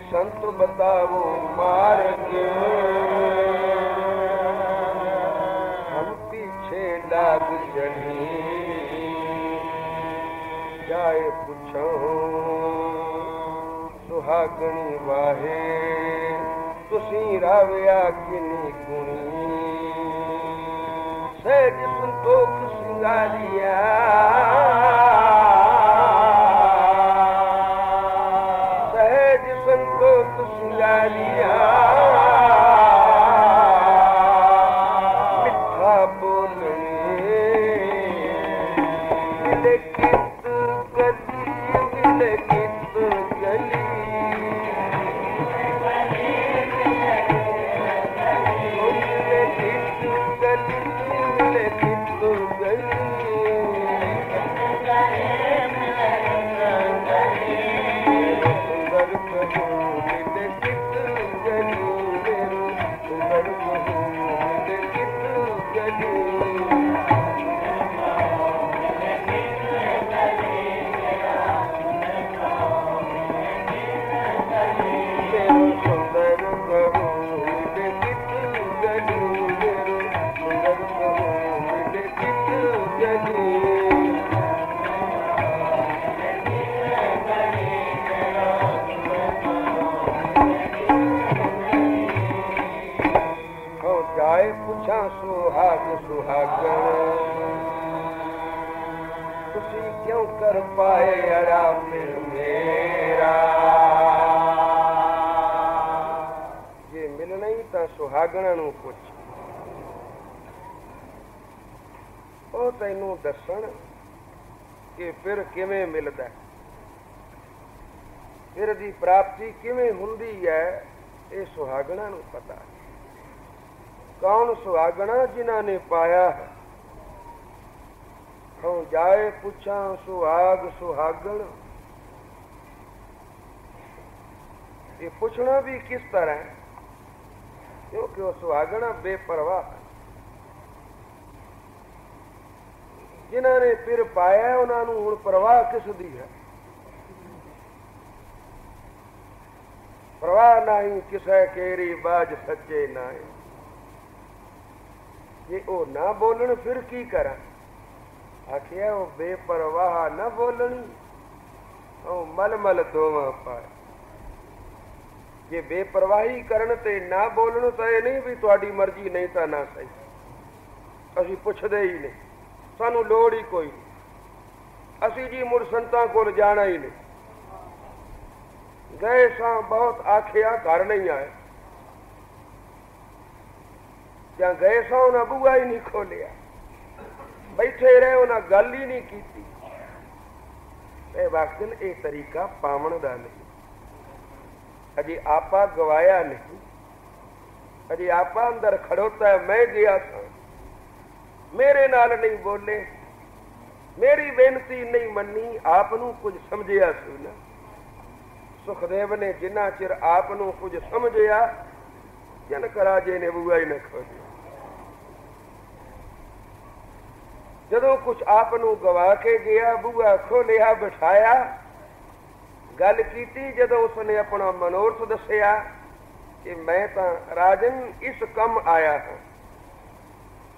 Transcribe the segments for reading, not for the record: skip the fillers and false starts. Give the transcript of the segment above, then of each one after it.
संत बताओ मार्ग, हम पीछे लाग चली। जाए पूछो सुहागणी वाहे, तुसी राविया किनी गुणी। सहज संतोख सिंगारिया, मिठा बोलने मिले कित गली, मिले कित गली, मिले कित गली, मिले कित गली। सुहाग सुहागण तुसी क्यों कर पाए अड़ा फिर मेरा। जे मिल नहीं तो सुहागण नू पुछ, ओ तैनू दसन कि फिर किवें मिलदा, फिर दी प्राप्ति किवें हुंदी है, ये सुहागणा नू पता। कौन सुहागणा जिन्हां ने पाया है। हम जाए पूछा सुहाग सुहागण, ये पूछना भी किस तरह, क्योंकि वो सुहागणा बेपरवाह है। जिन्हां ने फिर पाया है उन्हां नू हुण परवाह किस दी है। परवाह नहीं किसे केरी बाज सच्चे नाए। जे ओ ना बोलन फिर की करा। आखिया वो बेपरवाह न बोलनी, ओ मल मल दोवा पाए। जे बेपरवाही करन ते ना बोलन तो ये नहीं भी तुहाडी मर्जी नहीं तो ना सही, असी पुछदे ही नहीं, सानू लोड़ ही कोई नहीं। असी जी मुड़ संतां कोल जाना ही नहीं। गए सां बहुत आखिया घर नहीं आए, ਜਾਂ गए सो उन्हें बूआ ही नहीं खोलिया, बैठे रहे उन्हें गल ही नहीं की। वाकन ये तरीका पावन का नहीं। अजे आपा गवाया नहीं, अजे आपा अंदर खड़ोता है। मैं गया था, मेरे नाल नहीं बोले, मेरी बेनती नहीं मनी, आप नू कुछ समझिया सी ना। सुखदेव ने जिन्ना चिर आप नू कुछ समझिया, जनक राजे ने बूआ ही न खोलिया। जदों कुछ आप नू गवा के गया, बूआ खोलिया, बिठाया, गल की। जदों उसने अपना मनोरथ दसिया कि मैं तो राजन इस कम आया हाँ,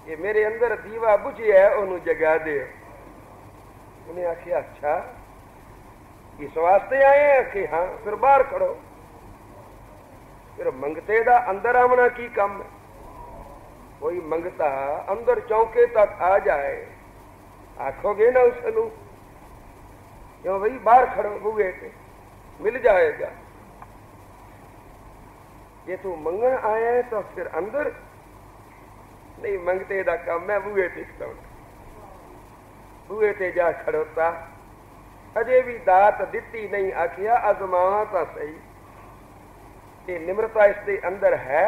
ये मेरे अंदर दीवा बुझिया है, उन्होंने जगा दे। उन्हें आखिया अच्छा इस वास्ते आए हैं कि हाँ, फिर बाहर खड़ो। फिर मंगते दा अंदर आना की कम है। कोई मंगता अंदर चौके तक आ जाए, आखोगे ना उसनू क्यों भाई बाहर खड़ो, बूहे पे मिल जाएगा। जे तू मंगण आया है तो फिर अंदर नहीं, मंगते दा काम है बूहे ते खड़ोना। बूहे ते जा खड़ोता, अजे भी दात दिती नहीं, आखिया आजमावा तो सही। ये निम्रता इसके अंदर है।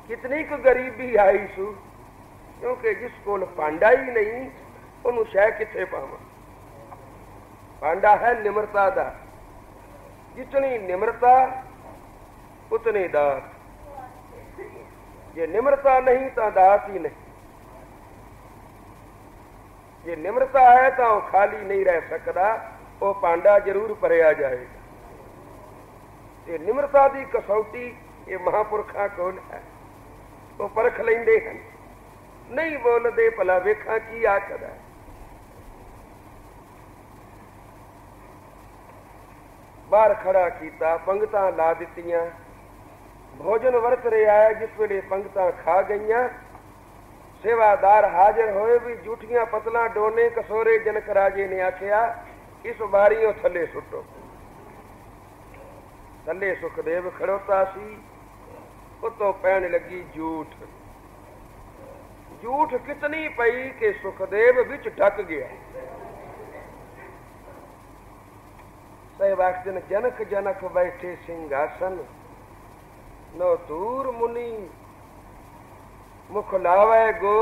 कितनी को गरीबी आई सू, क्योंकि जिस कोल पांडा ही नहीं उन्होंने शह किथे पावा। पांडा है निम्रता दा, जितनी निम्रता उतनी दात। जे निम्रता नहीं तो दात ही नहीं। जे निम्रता है तो खाली नहीं रह सकता, वो पांडा जरूर भरिया जाएगा। ये निम्रता की कसौटी ये महापुरखा कोल है, वो परख लेंदे हैं। नहीं बोलते भला वेखा की आखदा है। बाहर खड़ा किया, पंगतां ला दित्तियां, भोजन वरत रहा है। जिस वेले पंगतां खा गईयां, सेवादार हाजिर होए भी जूठियां पतला डोने कसोरे। जनक राजे ने आख्या इस बारियों थले सुटो। थले सुखदेव खड़ोता सी, उतो पैन लगी जूठ। जूठ कितनी पई कि सुखदेव विच ढक गया। सहवाक्यन जनक जनक बैठे सिंहासन, नो दूर मुनि मुख लावे गो।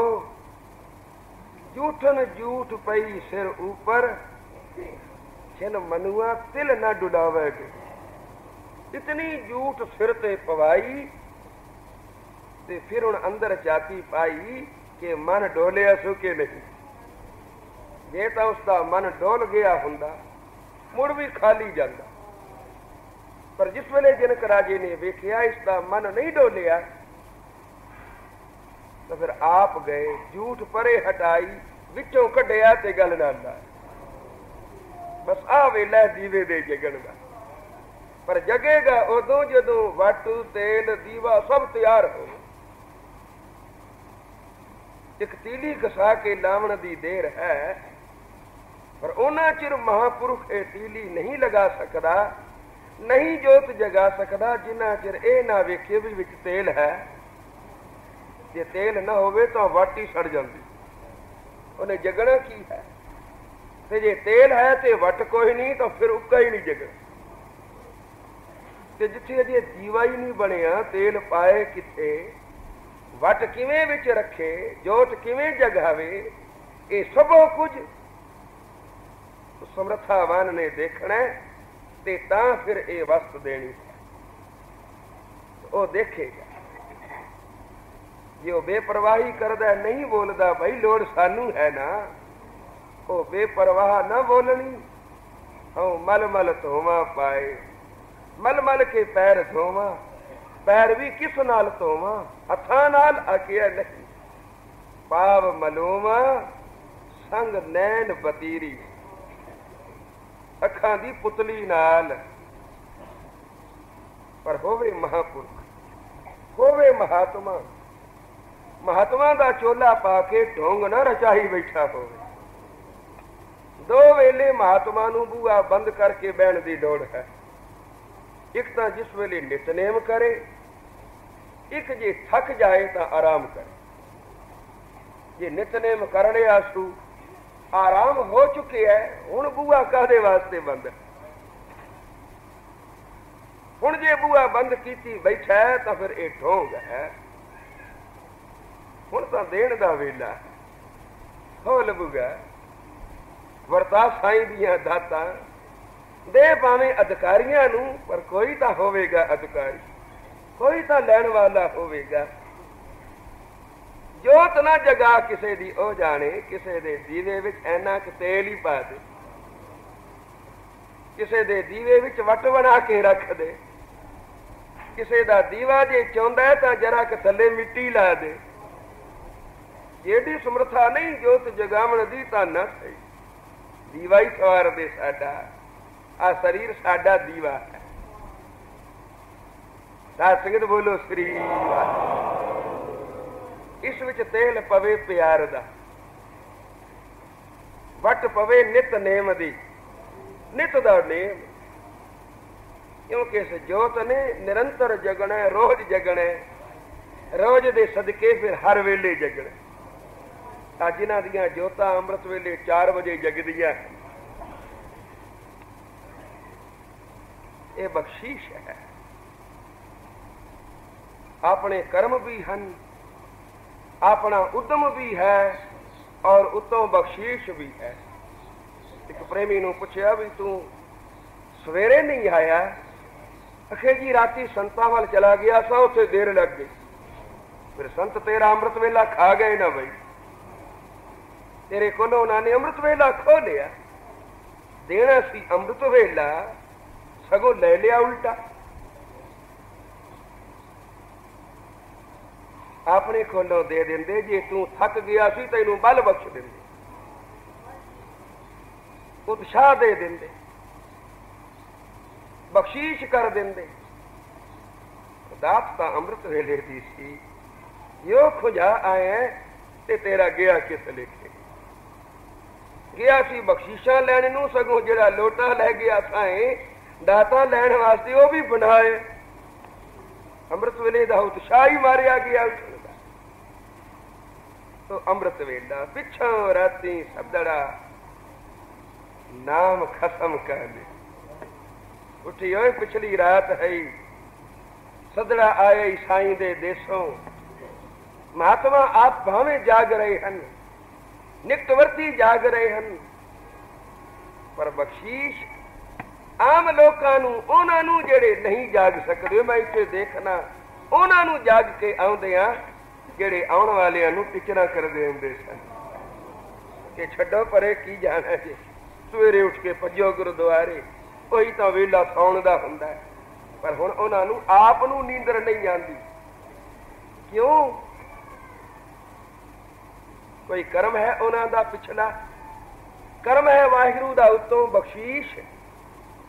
जूठन जूठ पई सिर ऊपर, छिन मनुआ तिल न डुलावे गो। इतनी जूठ सिर ते पवाई ते फिर उन अंदर जाती पाई कि मन डोलिया सु के नहीं। जे तो उसका मन डोल गया हुंदा मुड़ भी खाली जाता, पर जिस वेले जनक राजे ने वेख्या इसका मन नहीं डोलिया तो फिर आप गए, झूठ परे हटाई, विचों कढ़िया ते गल ना लाए। बस आ वेला दीवे दे जगण दा। पर जगेगा उदों जदों वाटू तेल दीवा सब तैयार हो। एक तीली घसा के लावण दी देर है, पर ओना चिर महापुरुष ये तीली नहीं लगा सकता, नहीं जोत जगा सकता जिन्ना चिर ए ना वेखे भी विच तेल है। जे तेल ना होवे तो वाटी सड़ जाती, उन्हें जगना की है। ते जे तेल है तो वट कोई नहीं, तो फिर उक्का ही नहीं जगना। ते जिथे अजे दीवा ही नहीं बनिया, तेल पाए किथे, वट किवें विच रखे, जोत किवें जगावे, ये सबो कुछ समर्थावान ने देखना ते तां फिर ये वस्त देनी। वो देखेगा। जो बेपरवाही करदा नहीं बोलदा भाई लोड़ सानू है ना, वो बेपरवाह ना बोलनी। हाँ मल मल धोवा पाए, मल मल के पैर धोवा, पैर भी किस नाल धोवा, हथा नाल आखिया नहीं। पाव मलोवा संग नैन बतीरी, अखां दी पुतली नाल। पर होवे महापुरुष, होवे महात्मा, महात्मा दा चोला पाके ढोंग ना रचाई बैठा होवे। दो वेले महात्मा नूं बूआ बंद करके बहन दी दौड़ है। एक तो जिस वेले नितनेम करे, एक जे थक जाए तो आराम करे। जे नितनेम करने आसू आराम हो चुके है, हुण बूआ काहदे वास्ते बंद है। हुण जे बूआ बंद कीती बैठा है तो फिर ये ढोंग है। हुण तो देण दा वेला, खोल बूआ वरता साईं दियां दातां दे भावें अधिकारियां नूं, पर कोई तो होवेगा अधिकारी, कोई तो लैण वाला होवेगा। जोत ना जगा किसे दी ओ जाने, किसे दे दीवे विच ऐना क तेल ही पा दे, किसे दे दीवे विच वट बना के रख दे, किसे दा दीवा जे चाहुंदा है तां जरा क थल्ले मिट्टी ला दे। जेडी समर्था नहीं जोत जगावण दी तां ना सही, दीवा ही सवार दे साडा। आ शरीर साडा दीवा है। साध संगत बोलो श्री। इस विच तेल पवे प्यार दा, वट पवे नित नेम दी, नित दा नेम। क्योंकि इस जोत ने निरंतर जगना, रोज जगना, रोज दे सदके फिर हर वेले जगना। जिन्हां दियां जोतां अमृत वेले 4 बजे जगदियां, ये बख्शीश है। अपने कर्म भी हैं, अपना उद्यम भी है और उत्तों बख्शीश भी है। एक प्रेमी नूं पुछया भी तू सवेरे नहीं आया? अखे जी राती संतां वल चला गया सा, उत्थे देर लग गई। फिर संत तेरा अमृत वेला खा गए ना बई, तेरे कोलों उन्होंने अमृत वेला खो लिया। देना सी अमृत वेला, सगों ले लिया उल्टा। अपने कोलों दे देंदे, जे तू थक गया सी तैनू बल बख्श देंदे, उत्साह दे देंदे, बख्शीश कर देंदे। दात तां अमृत वेले दी सी, यो खुजा आए ते तेरा गया किस लेखे। गया सी बख्शीशा लैण नूं, सगों जिहड़ा लोटा लै गया साए दाता लैण वास्ते वो भी बनाए। अमृत वेले दा उत्साह ही मारिया गया उठण दा। तो अमृत वेला पिछों राती सदड़ा नाम खसम कर दे। उठी ओए पिछली रात है सदड़ा आए ईसाई दे देशों। महात्मा आप भावें जाग रहे हैं, निकटवर्ती जाग रहे हैं, पर बख्शीश आम लोकां नूं, उन्हां नूं जिहड़े नहीं जाग सकदे। मैं इत्थे देखना उन्हां नूं जाग के आउंदियां जिहड़े आउण वालियां नूं टिचरा करदे हुंदे सन कि छड्डो परे की जाना जी, सवेरे उठ के भजो गुरुद्वारे, ਉਹੀ ਤਾਂ ਵੇਲਾ ਸੌਣ ਦਾ ਹੁੰਦਾ। ਪਰ ਹੁਣ ਉਹਨਾਂ ਨੂੰ ਆਪ ਨੂੰ ਨੀਂਦਰ ਨਹੀਂ ਆਉਂਦੀ। ਕਿਉਂ? ਕੋਈ ਕਰਮ ਹੈ ਉਹਨਾਂ ਦਾ ਪਿਛਲਾ, ਕਰਮ ਹੈ ਵਾਹਿਗੁਰੂ ਦਾ ਉੱਤੋਂ ਬਖਸ਼ੀਸ਼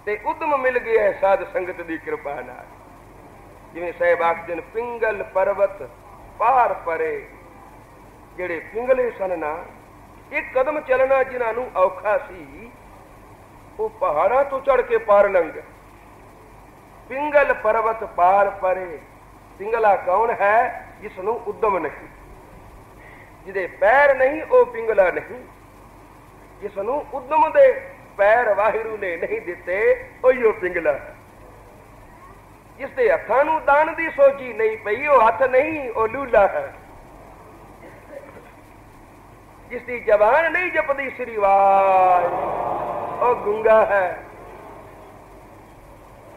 ਤੇ ਉਦਮ ਮਿਲ ਗਿਆ ਹੈ ਸਾਧ ਸੰਗਤ ਦੀ ਕਿਰਪਾ ਨਾਲ। ਜਿਵੇਂ ਸਾਹਿਬ ਆਖਦੇ ਨੇ ਪਿੰਗਲ ਪਰਬਤ ਪਾਰ ਪਰੇ। ਜਿਹੜੇ ਪਿੰਗਲੇ ਸਨ ਨਾ, ਇੱਕ ਕਦਮ ਚੱਲਣਾ ਜਿਨ੍ਹਾਂ ਨੂੰ ਔਖਾ ਸੀ, वो पहाड़ा तो चढ़ के पार लंघ गए। पिंगल पर्वत पार परे। पिंगला कौन है? जिसनों उद्यम नहीं, जिदे पैर नहीं वो पिंगला नहीं। जिसनों उद्यम दे पैर वाहिगुरू ने नहीं दिते वो पिंगला है। जिसके हत्थां नूं दान दी सोची नहीं पई, वो हथ नहीं वो लूला है। जिसकी जबान नहीं जपदी श्री वाहिगुरू ਉਹ ਗੁੰਗਾ ਹੈ।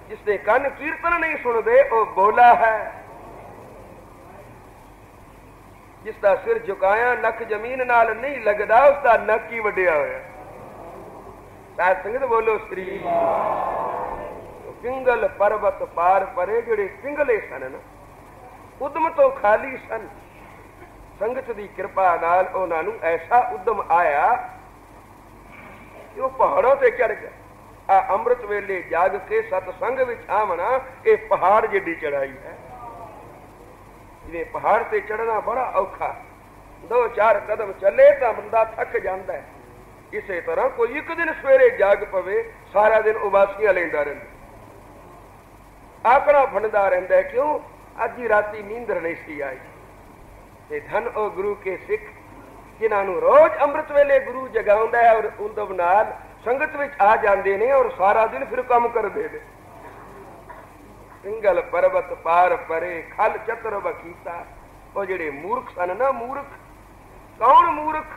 जिसके कन कीर्तन नहीं सुनते वो बोला है। जिसका सिर झुकाया नक जमीन नाल नहीं लगता, उसका नक ही वड्डिया होया। साध संगत बोलो श्री। पिंगल पर्वत पार परे। जिहड़े पिंगले सन ना, उद्यम तो खाली सन, संगत की कृपा नाल उन्हां नूं ऐसा उद्यम आया वो पहाड़ों से चढ़ गया। आ अमृत वेले जाग के सतसंग विच आवना, ये पहाड़ जिड्डी चढ़ाई है। जिवें पहाड़ से चढ़ना बड़ा औखा, 2-4 कदम चले तो बंदा थक जाता है। इसे तरह कोई एक दिन सवेरे जाग पवे, सारा दिन उबासियां लेंदा रहिंदा, आकड़ा फंडदा रहिंदा। क्यों? अज ही राती नींदर नहीं सी आई। ते धन ओ गुरु के सिख जिन्होंने रोज अमृत वेले गुरु जगाउंदा है और उदम नाल संगत विच आ जाते हैं और सारा दिन फिर काम करते हैं। पिंगल पर्वत पार परे खल चतर बकीता। वो जिहड़े मूर्ख सन ना, मूर्ख कौन मूर्ख?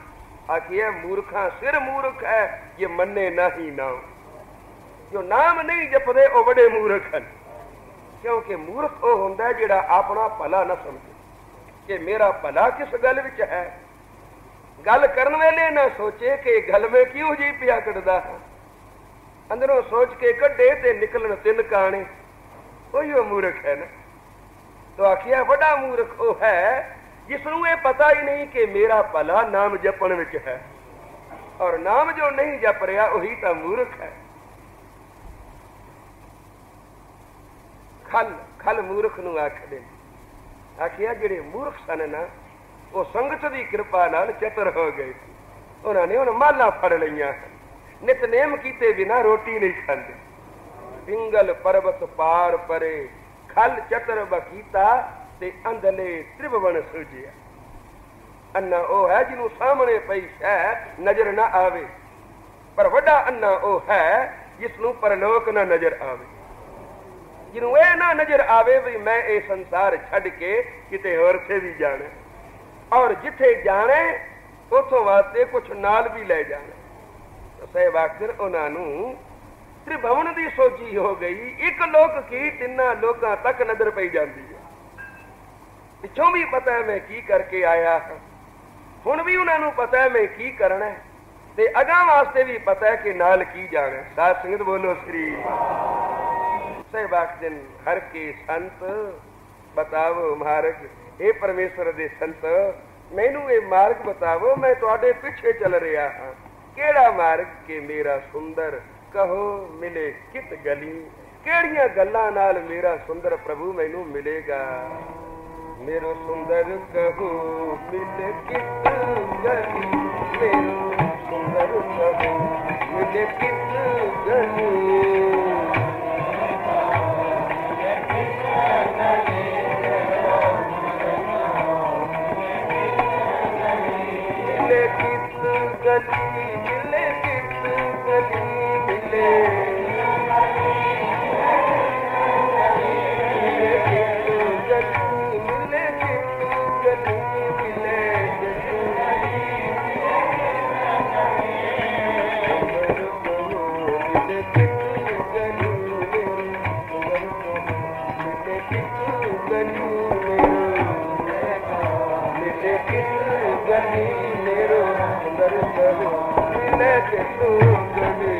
आखिए मूर्खा सिर मूर्ख है ये मन्ने नहीं नाम। जो नाम नहीं जपदे वो बड़े मूर्ख हैं। क्योंकि मूर्ख वो हुंदा जिहड़ा अपना भला न समझे कि मेरा भला किस गल विच है। गल करन वेले ना सोचे कि गल में क्यों जी पिया कटदा है। अंदरों सोच के कड्डे ते निकलन 3 काने। कोई वो मूर्ख है ना। तो आखिया बड़ा मूर्ख वो है जिसनों ये पता ही नहीं कि मेरा भला नाम जपण विच है, और नाम जो नहीं जप रहा वही तो मूर्ख है। खल खल मूर्ख नूं आखदे। आखिया जिहड़े मूर्ख सन ना, वो संगत की कृपा नाल चतर हो गए। उन्होंने हुण माला फड़ लईआं, नितनेम कीते बिना रोटी नहीं खाते। पिंगल पर्वत पार परे खल चतर बकीता ते अंधले त्रिभुवन सुजिया। अन्ना ओ है जिन्हों सामने पई शह नजर ना आवे, पर वड्डा अन्ना ओ है जिसनों परलोक ना नजर आवे, जिन्हों यह ना नजर आवे भी मैं ये संसार छड़ के किते होर से भी जाने, और जिथे जाने उथों वास्ते कुछ नाल भी ले जाने। तो साहब आखिर उन्होंने त्रिभुवन की सोची हो गई, एक लोक की तिना लोकां तक नजर पई जाती है। पिछों भी पता है मैं की करके आया हाँ, हुण भी उन्होंने पता है मैं की करना है, ते अगां वास्ते भी पता है कि नाल की जाना। साध संगत बोलो श्री सहबाक दिन हर के संत बतावो मार्ग, हे परमेश्वर दे संत मैनू ये मार्ग बतावो, मैं तुहाडे पिछे चल रहा हाँ, केड़ा मार्ग के मेरा सुंदर कहो मिले कित गली, केड़ियां गल्लां नाल मेरा सुंदर प्रभु मैनू मिलेगा। मेरो सुंदर कहो मिले कित गली, मेरो सुंदर कहो मिले कित गली, मिले कित गली, मिले कित गली, मिले मेरो सुंदर कहो मिले कित गली।